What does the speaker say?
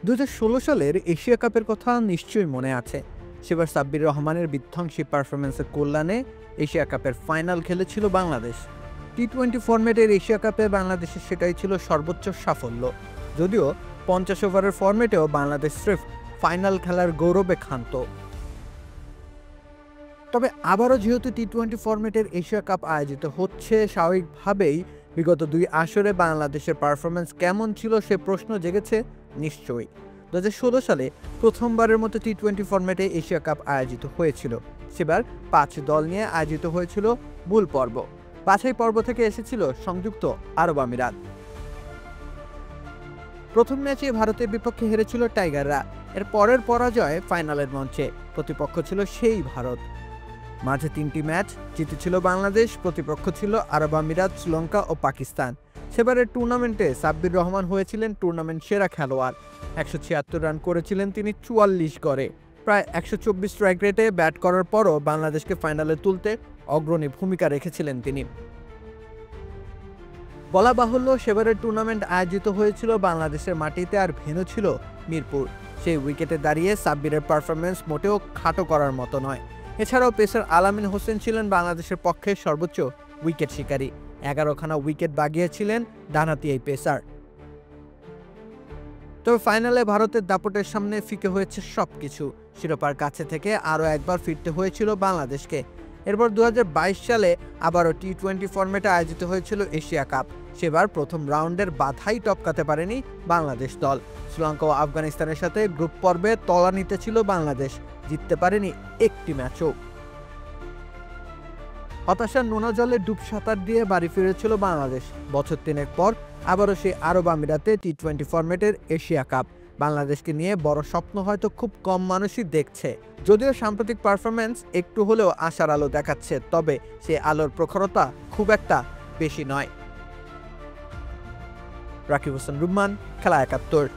2016 সালের এশিয়া কাপের কথা নিশ্চয়ই মনে আছে। সেবার সাব্বির রহমানের বিধ্বংসী পারফরমেন্সের কল্যাণে এশিয়া কাপের ফাইনাল খেলেছিল বাংলাদেশ। টি-20 ফরম্যাটের এশিয়া কাপে বাংলাদেশের সেটাই ছিল সর্বোচ্চ সাফল্য। যদিও 50 ওভারের ফরম্যাটেও বাংলাদেশ স্রেফ ফাইনাল খেলার গৌরবে ক্ষান্ত। তবে আবারও যেহেতু টি-20 ফরম্যাটের এশিয়া কাপ আয়োজিত হচ্ছে, স্বাভাবিকভাবেই বিগত 2 আসরে বাংলাদেশের পারফরমেন্স কেমন ছিল সে প্রশ্ন জেগেছে নিশ্চয়ই। 2016 সালে প্রথমবারের মতো টি-20 ফরম্যাটে এশিয়া কাপ আয়োজিত হয়েছিল। সেবার 5 দল নিয়ে আয়োজিত হয়েছিল মূল পর্ব। বাছাই পর্ব থেকে এসেছিল সংযুক্ত আরব আমিরাত। প্রথম ম্যাচে ভারতের বিপক্ষে হেরেছিল টাইগাররা। এর পরের পরাজয় ফাইনালের মঞ্চে, প্রতিপক্ষ ছিল সেই ভারত। মাঝে 3টি ম্যাচ জিতেছিল বাংলাদেশ, প্রতিপক্ষ ছিল আরব আমিরাত, শ্রীলঙ্কা ও পাকিস্তান। সেবারের টুর্নামেন্টে সাব্বির রহমান হয়েছিলেন টুর্নামেন্ট সেরা খেলোয়াড়। 176 রান করেছিলেন তিনি 44 গড়ে। প্রায় 124 স্ট্রাইক রেটে ব্যাট করার পরও বাংলাদেশকে ফাইনালে তুলতে অগ্রণী ভূমিকা রেখেছিলেন তিনি। বলা বাহুল্য, সেবারের টুর্নামেন্ট আয়োজিত হয়েছিল বাংলাদেশের মাটিতে, আর ভেন্যু ছিল মিরপুর। সেই উইকেটে দাঁড়িয়ে সাব্বিরের পারফরমেন্স মোটেও খাটো করার মতো নয়। এছাড়াও পেসার আলামিন হোসেন ছিলেন বাংলাদেশের পক্ষে সর্বোচ্চ উইকেট শিকারী। 11খানা উইকেট বাগিয়েছিলেন ডানহাতি এই পেসার। তবে ফাইনালে ভারতের দাপটের সামনে ফিকে হয়েছে সবকিছু। শিরোপার কাছে থেকে আরও একবার ফিরতে হয়েছিল বাংলাদেশকে। এরপর 2022 সালে আবারও টি-20 ফরম্যাটে আয়োজিত হয়েছিল এশিয়া কাপ। সেবার প্রথম রাউন্ডের বাধাই টপকাতে পারেনি বাংলাদেশ দল। শ্রীলঙ্কা ও আফগানিস্তানের সাথে গ্রুপ পর্বে তলানিতে ছিল বাংলাদেশ, জিততে পারেনি একটি ম্যাচও। হতাশার নোনা জলে ডুব সাঁতার দিয়ে বাড়ি ফিরেছিল বাংলাদেশ। বছর 3 পর আবারও সেই আরব আমিরাতে টি-20 ফরম্যাটের এশিয়া কাপ। বাংলাদেশকে নিয়ে বড় স্বপ্ন হয়তো খুব কম মানুষই দেখছে। যদিও সাম্প্রতিক পারফরমেন্স একটু হলেও আশার আলো দেখাচ্ছে, তবে সে আলোর প্রখরতা খুব একটা বেশি নয়। রাকিব হোসেন রুম্মান, খেলা 71।